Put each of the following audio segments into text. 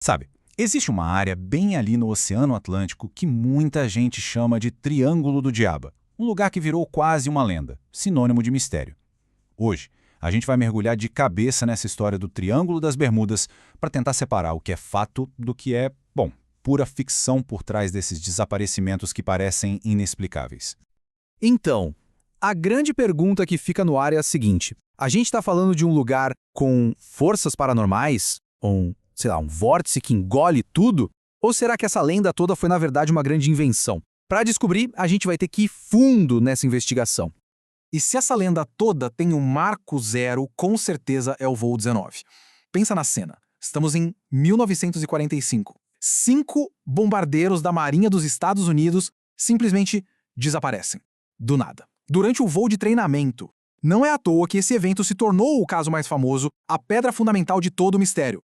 Sabe, existe uma área bem ali no Oceano Atlântico que muita gente chama de Triângulo do Diabo, um lugar que virou quase uma lenda, sinônimo de mistério. Hoje, a gente vai mergulhar de cabeça nessa história do Triângulo das Bermudas para tentar separar o que é fato do que é, bom, pura ficção por trás desses desaparecimentos que parecem inexplicáveis. Então, a grande pergunta que fica no ar é a seguinte: a gente está falando de um lugar com forças paranormais? Sei lá, um vórtice que engole tudo? Ou será que essa lenda toda foi, na verdade, uma grande invenção? Para descobrir, a gente vai ter que ir fundo nessa investigação. E se essa lenda toda tem um marco zero, com certeza é o voo 19. Pensa na cena. Estamos em 1945. 5 bombardeiros da Marinha dos Estados Unidos simplesmente desaparecem. Do nada. Durante o voo de treinamento. Não é à toa que esse evento se tornou o caso mais famoso, a pedra fundamental de todo o mistério.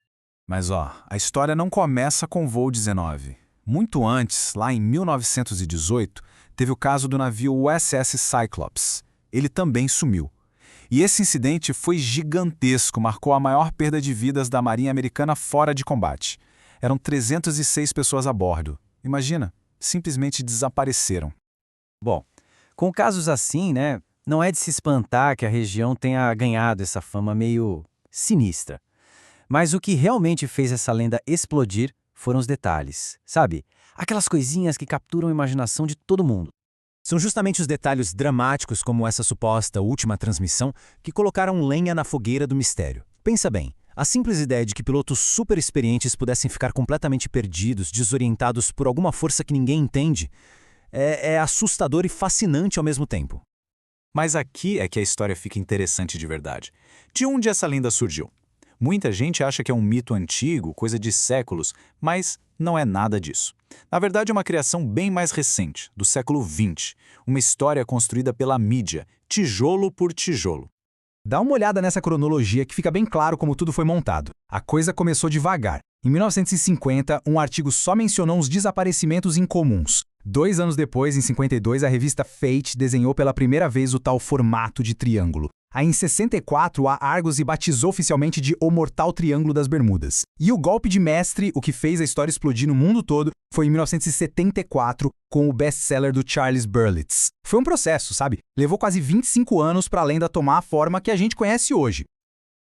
Mas a história não começa com o voo 19. Muito antes, lá em 1918, teve o caso do navio USS Cyclops. Ele também sumiu. E esse incidente foi gigantesco, marcou a maior perda de vidas da Marinha Americana fora de combate. Eram 306 pessoas a bordo. Imagina, simplesmente desapareceram. Bom, com casos assim, né, não é de se espantar que a região tenha ganhado essa fama meio sinistra. Mas o que realmente fez essa lenda explodir foram os detalhes, sabe? Aquelas coisinhas que capturam a imaginação de todo mundo. São justamente os detalhes dramáticos como essa suposta última transmissão que colocaram lenha na fogueira do mistério. Pensa bem, a simples ideia de que pilotos super experientes pudessem ficar completamente perdidos, desorientados por alguma força que ninguém entende, é assustador e fascinante ao mesmo tempo. Mas aqui é que a história fica interessante de verdade. De onde essa lenda surgiu? Muita gente acha que é um mito antigo, coisa de séculos, mas não é nada disso. Na verdade, é uma criação bem mais recente, do século XX. Uma história construída pela mídia, tijolo por tijolo. Dá uma olhada nessa cronologia que fica bem claro como tudo foi montado. A coisa começou devagar. Em 1950, um artigo só mencionou os desaparecimentos incomuns. 2 anos depois, em 52, a revista Fate desenhou pela primeira vez o tal formato de triângulo. Aí, em 64, a Argosy batizou oficialmente de O Mortal Triângulo das Bermudas. E o golpe de mestre, o que fez a história explodir no mundo todo, foi em 1974, com o best-seller do Charles Berlitz. Foi um processo, sabe? Levou quase 25 anos para a lenda tomar a forma que a gente conhece hoje.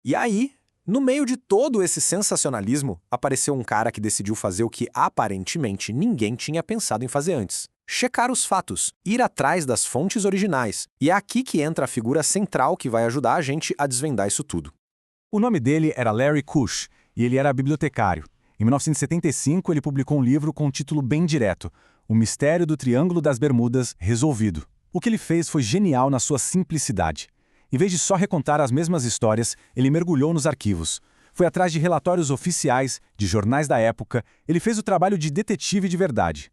E aí, no meio de todo esse sensacionalismo, apareceu um cara que decidiu fazer o que aparentemente ninguém tinha pensado em fazer antes. Checar os fatos, ir atrás das fontes originais. E é aqui que entra a figura central que vai ajudar a gente a desvendar isso tudo. O nome dele era Larry Kush, e ele era bibliotecário. Em 1975, ele publicou um livro com um título bem direto, O Mistério do Triângulo das Bermudas Resolvido. O que ele fez foi genial na sua simplicidade. Em vez de só recontar as mesmas histórias, ele mergulhou nos arquivos. Foi atrás de relatórios oficiais, de jornais da época, ele fez o trabalho de detetive de verdade.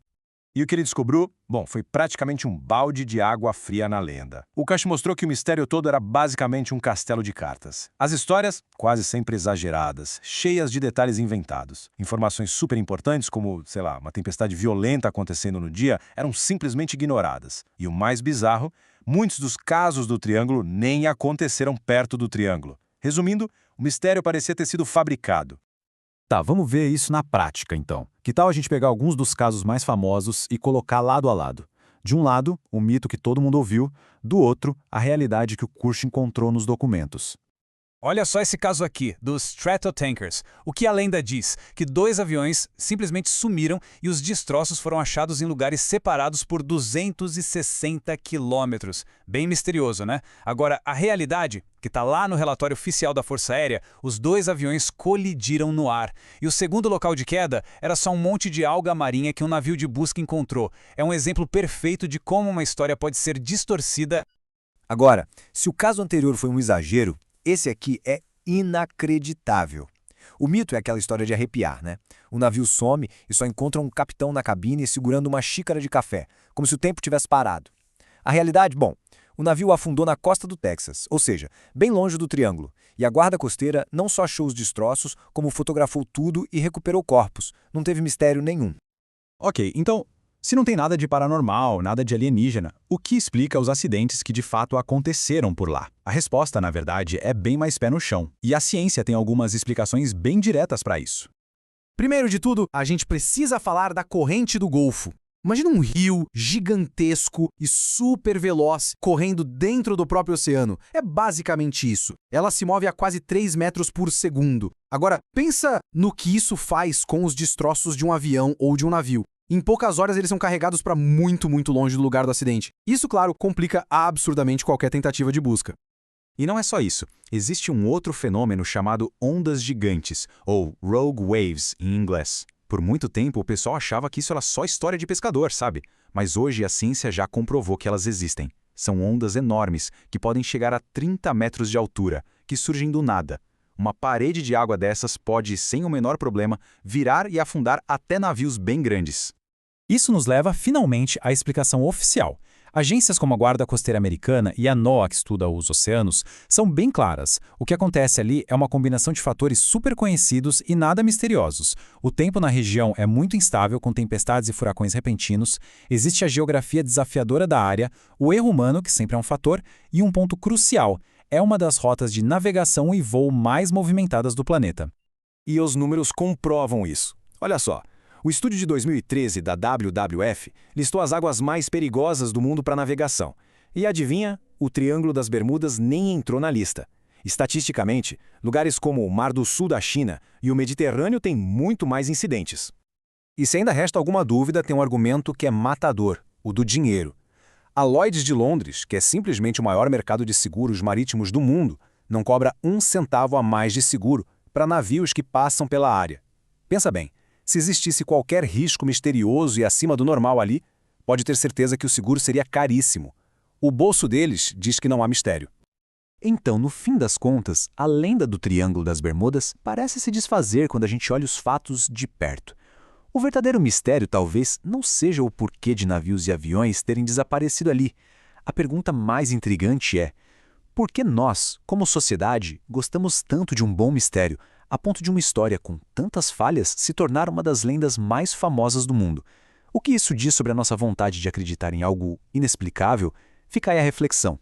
E o que ele descobriu? Bom, foi praticamente um balde de água fria na lenda. O Kush mostrou que o mistério todo era basicamente um castelo de cartas. As histórias, quase sempre exageradas, cheias de detalhes inventados. Informações super importantes, como, sei lá, uma tempestade violenta acontecendo no dia, eram simplesmente ignoradas. E o mais bizarro, muitos dos casos do Triângulo nem aconteceram perto do Triângulo. Resumindo, o mistério parecia ter sido fabricado. Tá, vamos ver isso na prática, então. Que tal a gente pegar alguns dos casos mais famosos e colocar lado a lado? De um lado, o mito que todo mundo ouviu, do outro, a realidade que o Kush encontrou nos documentos. Olha só esse caso aqui, dos Stratotankers. O que a lenda diz? Que 2 aviões simplesmente sumiram e os destroços foram achados em lugares separados por 260 quilômetros. Bem misterioso, né? Agora, a realidade, que está lá no relatório oficial da Força Aérea, os 2 aviões colidiram no ar. E o segundo local de queda era só um monte de alga marinha que um navio de busca encontrou. É um exemplo perfeito de como uma história pode ser distorcida. Agora, se o caso anterior foi um exagero, esse aqui é inacreditável. O mito é aquela história de arrepiar, né? O navio some e só encontra um capitão na cabine segurando uma xícara de café, como se o tempo tivesse parado. A realidade, bom, o navio afundou na costa do Texas, ou seja, bem longe do Triângulo, e a guarda costeira não só achou os destroços, como fotografou tudo e recuperou corpos. Não teve mistério nenhum. Ok, então, se não tem nada de paranormal, nada de alienígena, o que explica os acidentes que de fato aconteceram por lá? A resposta, na verdade, é bem mais pé no chão. E a ciência tem algumas explicações bem diretas para isso. Primeiro de tudo, a gente precisa falar da corrente do Golfo. Imagina um rio gigantesco e super veloz correndo dentro do próprio oceano. É basicamente isso. Ela se move a quase 3 metros por segundo. Agora, pensa no que isso faz com os destroços de um avião ou de um navio. Em poucas horas eles são carregados para muito, muito longe do lugar do acidente. Isso, claro, complica absurdamente qualquer tentativa de busca. E não é só isso. Existe um outro fenômeno chamado ondas gigantes, ou rogue waves em inglês. Por muito tempo, o pessoal achava que isso era só história de pescador, sabe? Mas hoje a ciência já comprovou que elas existem. São ondas enormes, que podem chegar a 30 metros de altura, que surgem do nada. Uma parede de água dessas pode, sem o menor problema, virar e afundar até navios bem grandes. Isso nos leva, finalmente, à explicação oficial. Agências como a Guarda Costeira Americana e a NOAA, que estuda os oceanos, são bem claras. O que acontece ali é uma combinação de fatores super conhecidos e nada misteriosos. O tempo na região é muito instável, com tempestades e furacões repentinos, existe a geografia desafiadora da área, o erro humano, que sempre é um fator, e um ponto crucial, é uma das rotas de navegação e voo mais movimentadas do planeta. E os números comprovam isso. Olha só. O estudo de 2013 da WWF listou as águas mais perigosas do mundo para navegação. E adivinha? O Triângulo das Bermudas nem entrou na lista. Estatisticamente, lugares como o Mar do Sul da China e o Mediterrâneo têm muito mais incidentes. E se ainda resta alguma dúvida, tem um argumento que é matador, o do dinheiro. A Lloyd's de Londres, que é simplesmente o maior mercado de seguros marítimos do mundo, não cobra 1 centavo a mais de seguro para navios que passam pela área. Pensa bem. Se existisse qualquer risco misterioso e acima do normal ali, pode ter certeza que o seguro seria caríssimo. O bolso deles diz que não há mistério. Então, no fim das contas, a lenda do Triângulo das Bermudas parece se desfazer quando a gente olha os fatos de perto. O verdadeiro mistério talvez não seja o porquê de navios e aviões terem desaparecido ali. A pergunta mais intrigante é: por que nós, como sociedade, gostamos tanto de um bom mistério, a ponto de uma história com tantas falhas se tornar uma das lendas mais famosas do mundo? O que isso diz sobre a nossa vontade de acreditar em algo inexplicável? Fica aí a reflexão.